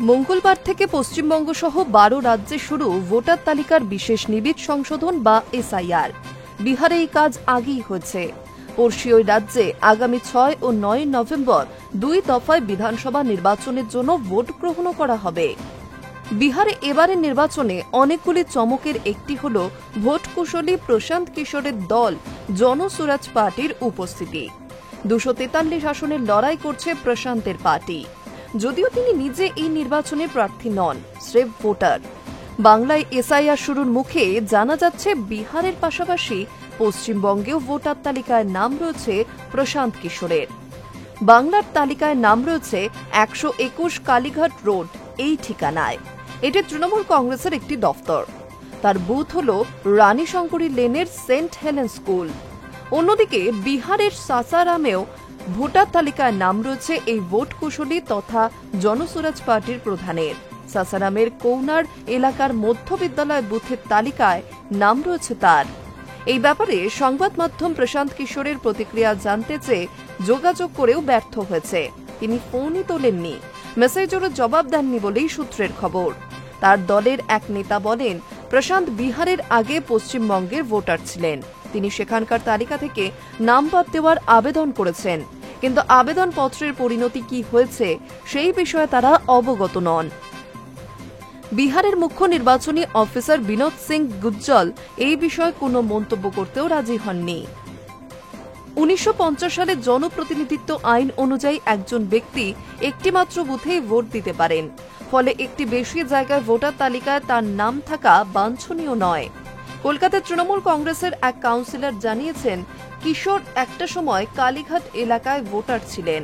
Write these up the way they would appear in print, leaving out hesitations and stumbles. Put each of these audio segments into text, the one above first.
মঙ্গলবার থেকে পশ্চিমবঙ্গ সহ ১২ রাজ্যে শুরু ভোটার তালিকার বিশেষ নিবিড় সংশোধন বা এসআইআর। বিহারে এই কাজ আগেই হয়েছে। পড়শি ওই রাজ্যে আগামী ৬ ও ৯ নভেম্বর ২ দফায় বিধানসভা নির্বাচনের জন্য ভোট গ্রহণও করা হবে। বিহারে এবারের নির্বাচনে অনেকগুলি চমকের একটি হল ভোট কুশলী প্রশান্ত কিশোরের দল জনসুরাজ পার্টির উপস্থিতি। ২৪৩ আসনের লড়াই করছে প্রশান্তের পার্টি। যদিও তিনি নিজে এই নির্বাচনে প্রার্থী নন, স্রেফ ভোটার। বাংলায় এসআইআর শুরুর মুখে জানা যাচ্ছে বিহারের পাশাপাশি পশ্চিমবঙ্গেও ভোটার তালিকায় নাম রয়েছে প্রশান্ত কিশোরের। বাংলার তালিকায় নাম রয়েছে ১২১ কালীঘাট রোড এই ঠিকানায়। এটি তৃণমূল কংগ্রেসের একটি দফতর। তার বুথ হল রানীশঙ্করী লেনের সেন্ট হেলেন স্কুল। অন্যদিকে বিহারের সাসারামেও ভোটার তালিকায় নাম রয়েছে এই ভোট কুশলী তথা জনসুরাজ পার্টির প্রধানের। সাসারামের কৌনার এলাকার মধ্য বিদ্যালয় বুথের তালিকায় নাম রয়েছে তার। এই ব্যাপারে সংবাদ মাধ্যম প্রশান্ত কিশোরের প্রতিক্রিয়া জানতে চেয়ে যোগাযোগ করেও ব্যর্থ হয়েছে। তিনি ফোনই তোলেননি, মেসেজেরও জবাব দেননি বলেই সূত্রের খবর। তার দলের এক নেতা বলেন, প্রশান্ত বিহারের আগে পশ্চিমবঙ্গের ভোটার ছিলেন। তিনি সেখানকার তালিকা থেকে নাম বাদ দেওয়ার আবেদন করেছেন, কিন্তু আবেদনপত্রের পরিণতি কি হয়েছে সেই বিষয়ে তারা অবগত নন। বিহারের মুখ্য নির্বাচনী অফিসার বিনোদ সিং গুজ্জল এই বিষয়ে কোনো মন্তব্য করতেও রাজি হননি। ১৯৫০ সালে জনপ্রতিনিধিত্ব আইন অনুযায়ী একজন ব্যক্তি একটিমাত্র বুথেই ভোট দিতে পারেন। ফলে একটি বেশি জায়গায় ভোটার তালিকায় তার নাম থাকা বাঞ্ছনীয় নয়। কলকাতার তৃণমূল কংগ্রেসের এক কাউন্সিলর জানিয়েছেন, কিশোর একটা সময় কালীঘাট এলাকায় ভোটার ছিলেন।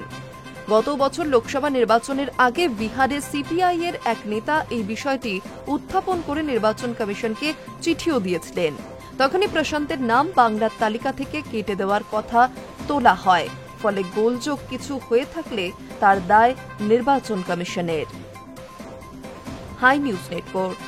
গত বছর লোকসভা নির্বাচনের আগে বিহারে সিপিআই এর এক নেতা এই বিষয়টি উত্থাপন করে নির্বাচন কমিশনকে চিঠিও দিয়েছিলেন। তখনই প্রশান্তের নাম বাংলার তালিকা থেকে কেটে দেওয়ার কথা তোলা হয়। ফলে গোলযোগ কিছু হয়ে থাকলে তার দায় নির্বাচন কমিশনের। High news network.